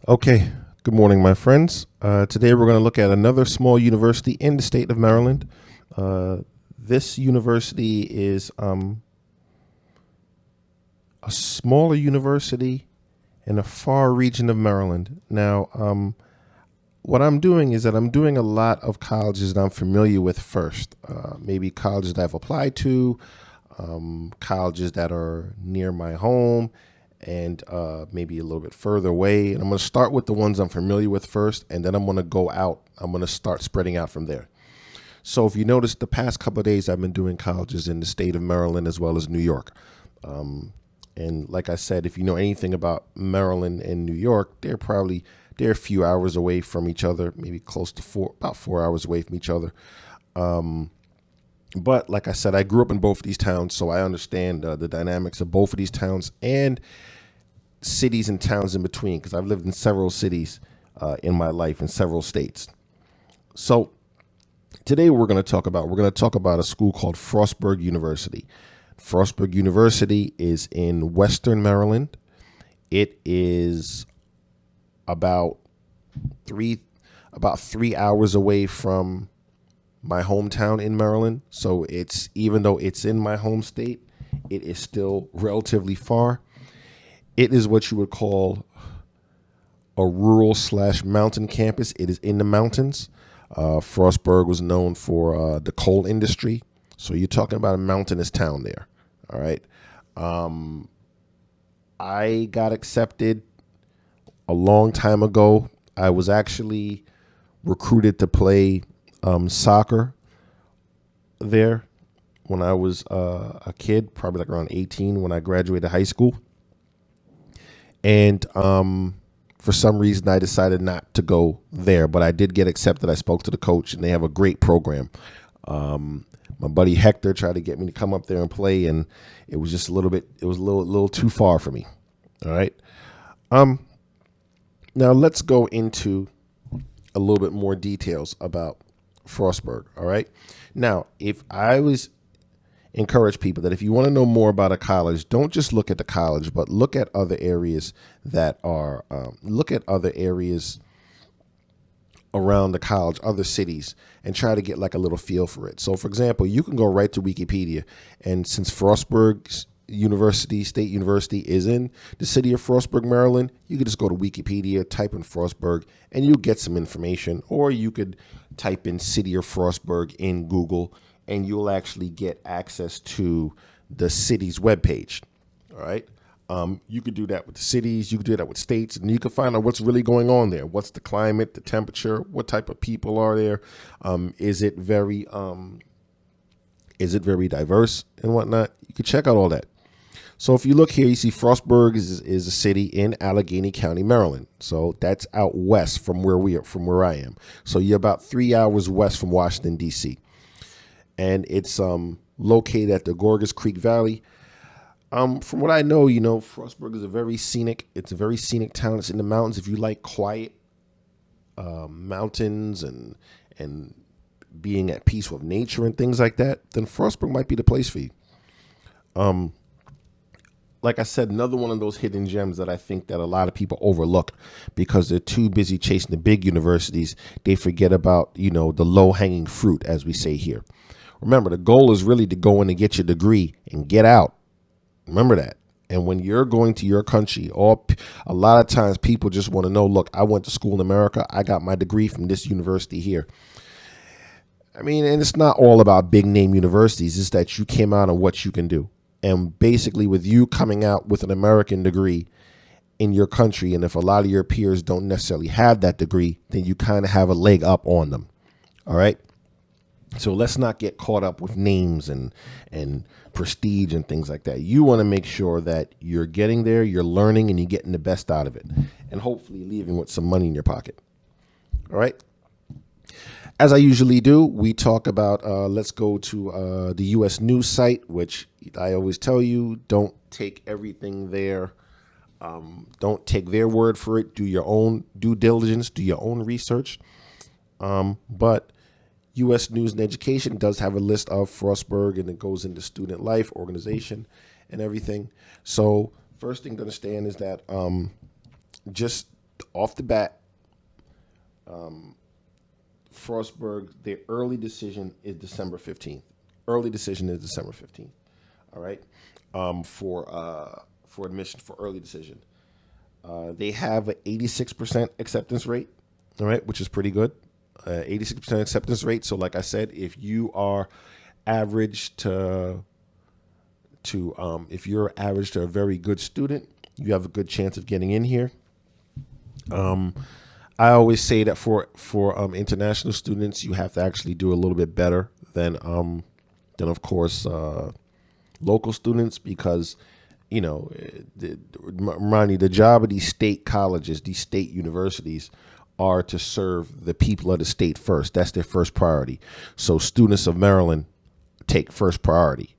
Okay, good morning, my friends. Today we're going to look at another small university in the state of Maryland. Uh, this university is a smaller university in a far region of Maryland. Now, what I'm doing is that I'm doing a lot of colleges that I'm familiar with first. Maybe colleges that I've applied to, colleges that are near my home, and maybe a little bit further away. And I'm going to start with the ones I'm familiar with first, and then I'm going to go out. I'm going to start spreading out from there. So if you notice, the past couple of days I've been doing colleges in the state of Maryland as well as New York. And like I said, if you know anything about Maryland and New York, they're a few hours away from each other, maybe close to about 4 hours away from each other. But like I said, I grew up in both of these towns, so I understand the dynamics of both of these towns and cities and towns in between, because I've lived in several cities in my life in several states. So today we're going to talk about a school called Frostburg University. Frostburg University is in Western Maryland. It is about three about 3 hours away from my hometown in Maryland. So it's, even though it's in my home state, it is still relatively far. It is what you would call a rural slash mountain campus. It is in the mountains. Frostburg was known for the coal industry. So you're talking about a mountainous town there. All right. I got accepted a long time ago. I was actually recruited to play soccer there when I was a kid, probably like around 18 when I graduated high school. And for some reason, I decided not to go there, but I did get accepted. I spoke to the coach, and they have a great program. My buddy Hector tried to get me to come up there and play, and it was just it was a little too far for me. All right. Now let's go into a little bit more details about Frostburg. All right. Now, if I was encourage people that if you want to know more about a college, don't just look at the college, but look at other areas look at other areas around the college, other cities, and try to get like a little feel for it. So, for example, you can go right to Wikipedia, and since State University is in the city of Frostburg, Maryland, you could just go to Wikipedia, type in Frostburg, and you'll get some information. Or you could type in City of Frostburg in Google, and you'll actually get access to the city's webpage. All right. You could do that with cities, you could do that with states, and you can find out what's really going on there. What's the climate, the temperature, what type of people are there? Is it very diverse and whatnot? You can check out all that. So if you look here, you see Frostburg is a city in Allegheny County, Maryland. So that's out west from where I am. So you're about 3 hours west from Washington, D.C. And it's located at the Gorgas Creek Valley. From what I know, Frostburg is a very scenic town. It's in the mountains. If you like quiet mountains and being at peace with nature and things like that, then Frostburg might be the place for you. Like I said, another one of those hidden gems that I think that a lot of people overlook because they're too busy chasing the big universities. They forget about, the low hanging fruit, as we say here. Remember, the goal is really to go in and get your degree and get out. Remember that. And when you're going to your country, a lot of times people just want to know, look, I went to school in America. I got my degree from this university here. I mean, and it's not all about big name universities. It's that you came out and what you can do. And basically with you coming out with an American degree in your country, and if a lot of your peers don't necessarily have that degree, then you kind of have a leg up on them. All right. So let's not get caught up with names and prestige and things like that. You want to make sure that you're getting there, you're learning, and you're getting the best out of it, and hopefully leaving with some money in your pocket. All right. As I usually do, we talk about, let's go to the U.S. News site, which I always tell you, don't take everything there. Don't take their word for it. Do your own due diligence, do your own research. But U.S. News and Education does have a list of Frostburg, and it goes into student life, organization, and everything. So first thing to understand is that just off the bat, Frostburg, their early decision is December 15th. Early decision is December 15th. All right. For admission for early decision. They have an 86% acceptance rate, all right, which is pretty good. 86% acceptance rate. So, like I said, if you are average to if you're average to a very good student, you have a good chance of getting in here. I always say that for international students, you have to actually do a little bit better than of course local students, because Ronnie, the job of these state colleges, these state universities, are to serve the people of the state first. That's their first priority. So students of Maryland take first priority.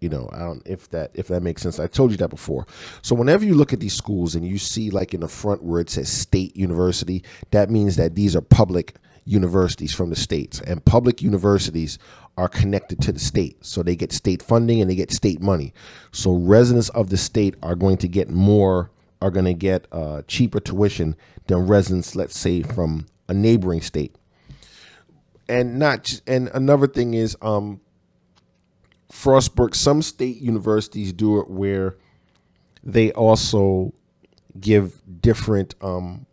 I don't if that makes sense. I told you that before. So whenever you look at these schools and you see like in the front where it says state university, that means that these are public universities from the states, and public universities are connected to the state. So they get state funding and they get state money. So residents of the state are going to get cheaper tuition than residents, let's say, from a neighboring state. And another thing is, Frostburg, some state universities do it where they also give different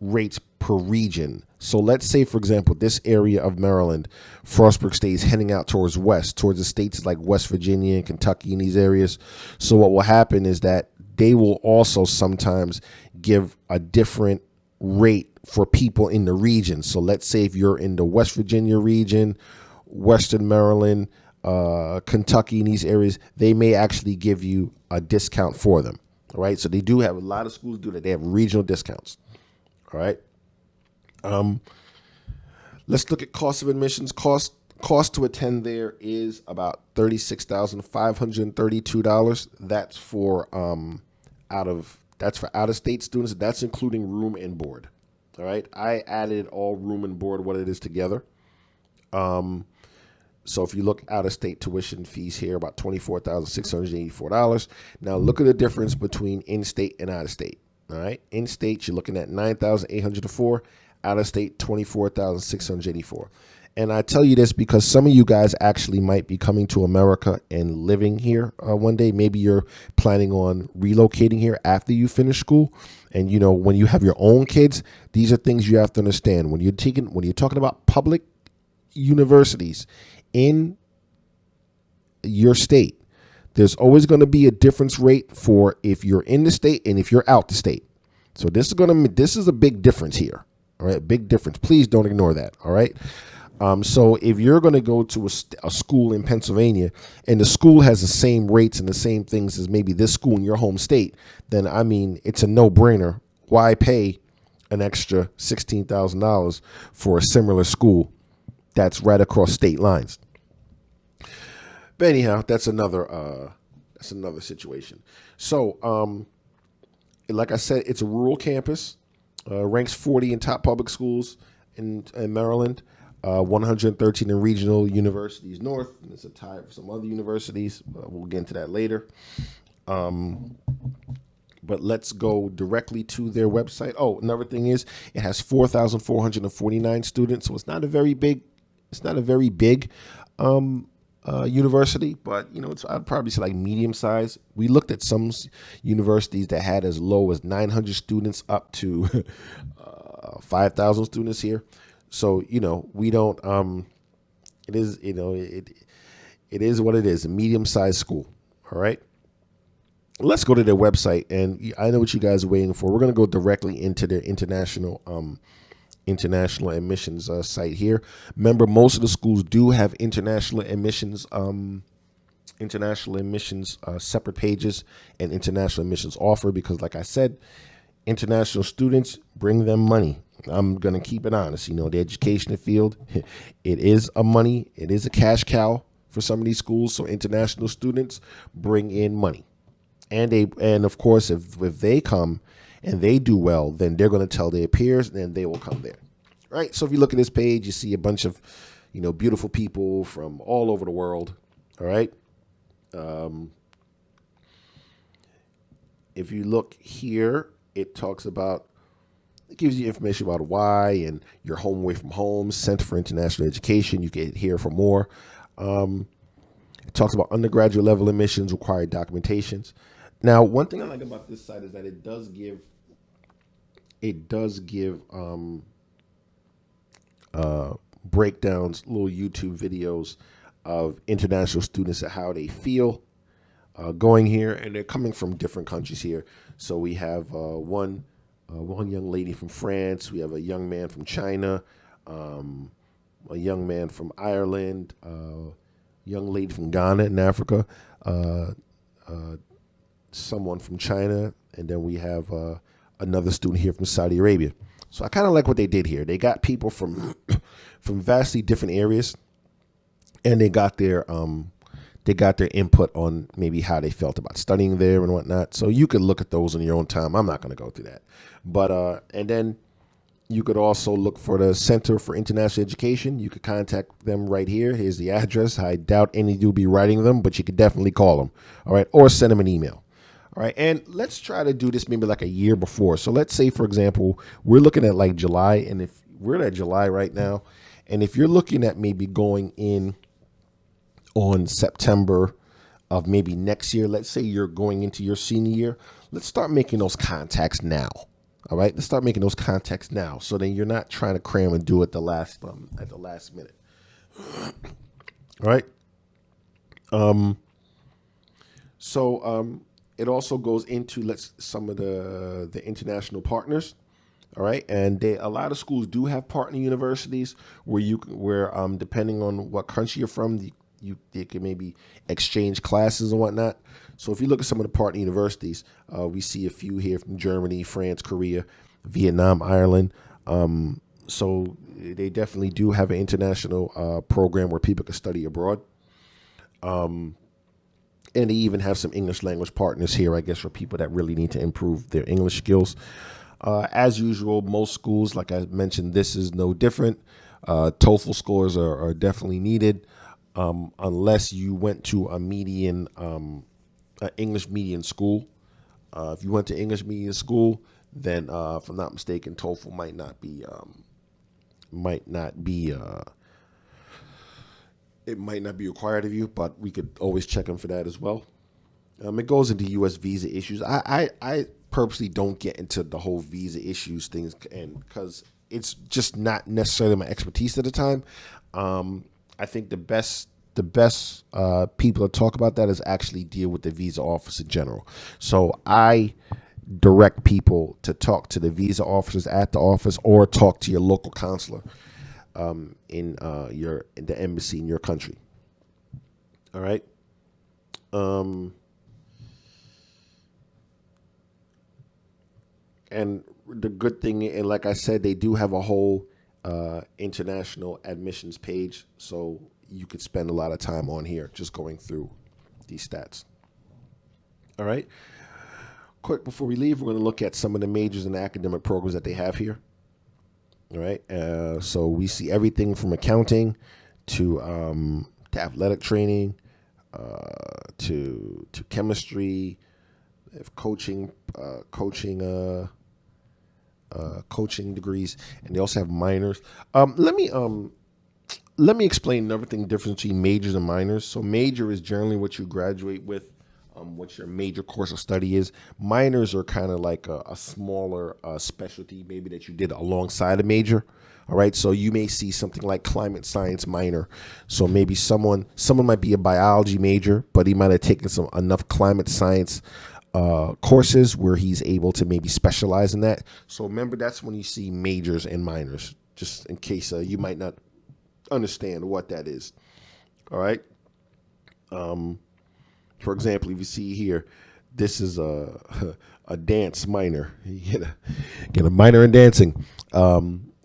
rates per region. So let's say, for example, this area of Maryland, Frostburg State is heading out towards the states like West Virginia and Kentucky and these areas. So what will happen is that they will also sometimes give a different rate for people in the region. So let's say if you're in the West Virginia region, Western Maryland, Kentucky, in these areas, they may actually give you a discount for them. All right. So they do have a lot of schools do that. They have regional discounts. All right. Let's look at cost of admissions. Cost to attend there is about $36,532. That's for out of state students. That's including room and board. All right. I added all room and board, what it is, together. So if you look out of state tuition fees here, about $24,684. Now look at the difference between in-state and out of state. All right. In state, you're looking at $9,804. Out of state, $24,684. And I tell you this because some of you guys actually might be coming to America and living here one day. Maybe you're planning on relocating here after you finish school. And, when you have your own kids, these are things you have to understand. When you're talking about public universities in your state, there's always going to be a difference rate for if you're in the state and if you're out the state. So this is a big difference here. All right, big difference. Please don't ignore that. All right. So if you're going to go to a school in Pennsylvania and the school has the same rates and the same things as maybe this school in your home state, then it's a no-brainer. Why pay an extra $16,000 for a similar school that's right across state lines? But anyhow, that's another situation. So, like I said, it's a rural campus. Ranks 40 in top public schools in Maryland, 113 in regional universities north. And it's a tie for some other universities. We'll get into that later. But let's go directly to their website. Oh, another thing is it has 4,449 students, so it's not a very big university, but I'd probably say like medium size. We looked at some universities that had as low as 900 students up to 5,000 students here. So we don't. It is it is what it is, a medium sized school. All right. Let's go to their website, and I know what you guys are waiting for. We're going to go directly into their international admissions site here. Remember, most of the schools do have international admissions separate pages and international admissions offer, because like I said, international students bring them money. I'm going to keep it honest. The education field, it is a cash cow for some of these schools. So international students bring in money, and of course, if they come and they do well, then they're going to tell their peers, and then they will come there. Right. So if you look at this page, you see a bunch of, beautiful people from all over the world. All right. If you look here, it talks about It gives you information about why and your home away from home, Center for International Education. You can hear for more. It talks about undergraduate level admissions, required documentations. Now, one thing I like about this site is that it does give breakdowns, little YouTube videos of international students and how they feel going here, and they're coming from different countries here. So we have one young lady from France. We have a young man from China, a young man from Ireland, young lady from Ghana in Africa, uh, someone from China, and then we have another student here from Saudi Arabia. So I kind of like what they did here. They got people from from vastly different areas, and they got their input on maybe how they felt about studying there and whatnot. So you could look at those in your own time. I'm not going to go through that, but and then you could also look for the Center for International Education. You could contact them right here. Here's the address. I doubt any of you will be writing them, but you could definitely call them. All right, or send them an email. All right, and let's try to do this maybe like a year before. So let's say, for example, we're looking at like July, and if we're at July right now, and if you're looking at maybe going in on September of maybe next year, let's say you're going into your senior year, let's start making those contacts now. All right, let's start making those contacts now, so then you're not trying to cram and do it at the last minute. All right. So it also goes into some of the international partners. All right, and a lot of schools do have partner universities where depending on what country you're from, they can maybe exchange classes and whatnot. So if you look at some of the partner universities, we see a few here from Germany, France, Korea, Vietnam, Ireland. So they definitely do have an international program where people can study abroad. And they even have some English language partners here, I guess, for people that really need to improve their English skills. As usual, most schools, like I mentioned, this is no different. TOEFL scores are definitely needed, unless you went to a English median school. If you went to English median school, then if I'm not mistaken, TOEFL might not be it might not be required of you, but we could always check them for that as well. It goes into U.S. visa issues. I purposely don't get into the whole visa issues things, and because it's just not necessarily my expertise at the time. I think the best people to talk about that is actually deal with the visa office in general. So I direct people to talk to the visa officers at the office, or talk to your local consular in the embassy in your country. All right. And the good thing, and like I said, they do have a whole international admissions page, so you could spend a lot of time on here just going through these stats. All right. Quick before we leave, we're going to look at some of the majors and academic programs that they have here. All right. So we see everything from accounting to athletic training, to chemistry, coaching degrees, and they also have minors. Let me explain another thing difference between majors and minors. So major is generally what you graduate with, what your major course of study is. Minors are kind of like a smaller specialty, maybe that you did alongside a major. All right, so you may see something like climate science minor. So maybe someone might be a biology major, but he might have taken enough climate science courses where he's able to maybe specialize in that. So remember, that's when you see majors and minors, just in case you might not understand what that is. All right. For example, if you see here, this is a dance minor. You get a minor in dancing.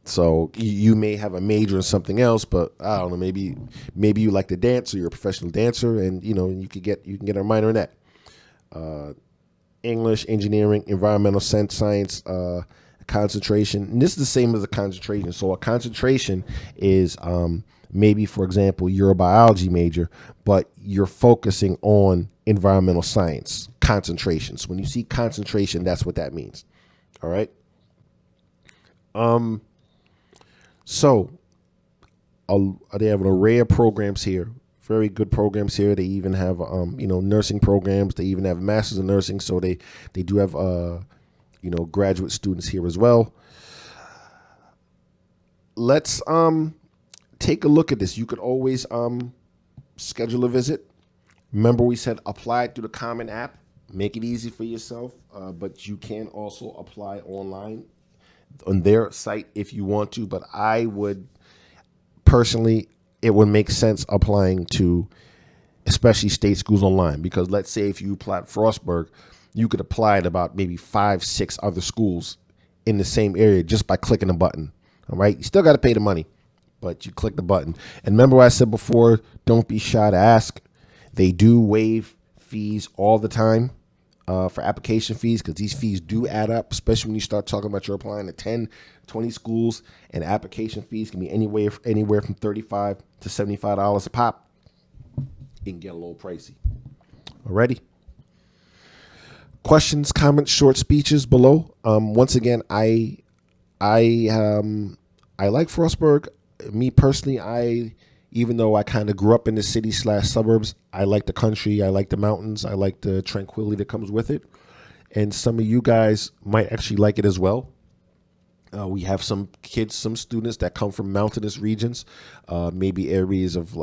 So you may have a major in something else, but I don't know. Maybe you like to dance, or you're a professional dancer, and you can get a minor in that. English, engineering, environmental science, concentration. And this is the same as a concentration. So a concentration is maybe, for example, you're a biology major, but you're focusing on environmental science concentrations. When you see concentration, that's what that means. All right. So they have an array of programs here. Very good programs here. They even have nursing programs. They even have masters in nursing. So they do have graduate students here as well. Let's take a look at this. You could always schedule a visit. Remember, we said apply through the Common App. Make it easy for yourself, but you can also apply online on their site if you want to. But I would personally, it would make sense applying to especially state schools online, because let's say if you apply at Frostburg, you could apply at about maybe 5, 6 other schools in the same area just by clicking a button. All right. You still got to pay the money, but you click the button. And remember what I said before, don't be shy to ask. They do waive fees all the time for application fees, because these fees do add up, especially when you start talking about you're applying to 10, 20 schools, and application fees can be anywhere from $35 to $75 a pop. It can get a little pricey. Alrighty. Questions, comments, short speeches below. Once again, I like Frostburg. Me personally, even though I kind of grew up in the city / suburbs, I like the country. I like the mountains. I like the tranquility that comes with it. And some of you guys might actually like it as well. We have some kids, some students that come from mountainous regions, maybe areas of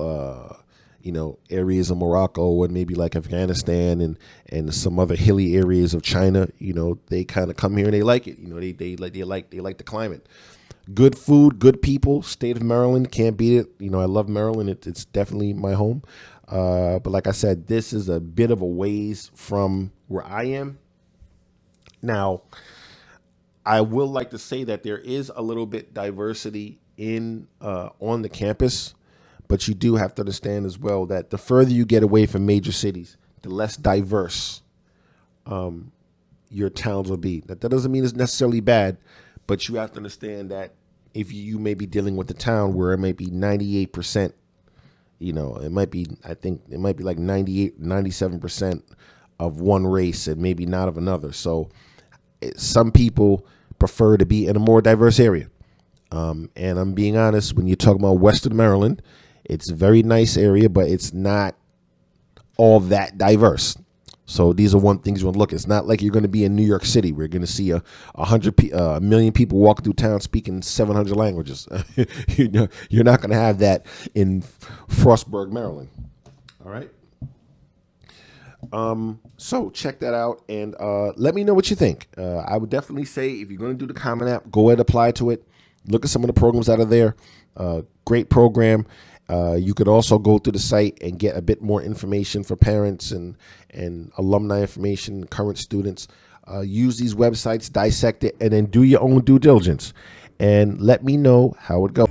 Morocco and maybe like Afghanistan and some other hilly areas of China. They kind of come here and they like it. They like the climate. Good food, good people. State of Maryland, can't beat it. I love Maryland. It's definitely my home. But like I said, this is a bit of a ways from where I am. Now, I will like to say that there is a little bit diversity on the campus, but you do have to understand as well that the further you get away from major cities, the less diverse your towns will be. That doesn't mean it's necessarily bad, but you have to understand that if you may be dealing with a town where it might be 98%, it might be like 98, 97% of one race and maybe not of another. So some people prefer to be in a more diverse area. And I'm being honest, when you're talking about Western Maryland, it's a very nice area, but it's not all that diverse. So these are one things you want to look at. It's not like you're going to be in New York City. We're going to see a million people walking through town speaking 700 languages. You're not going to have that in Frostburg, Maryland. All right. So check that out and let me know what you think. I would definitely say if you're going to do the Common App, go ahead and apply to it. Look at some of the programs that are there. Great program. You could also go to the site and get a bit more information for parents and alumni information, current students. Use these websites, dissect it, and then do your own due diligence. And let me know how it goes.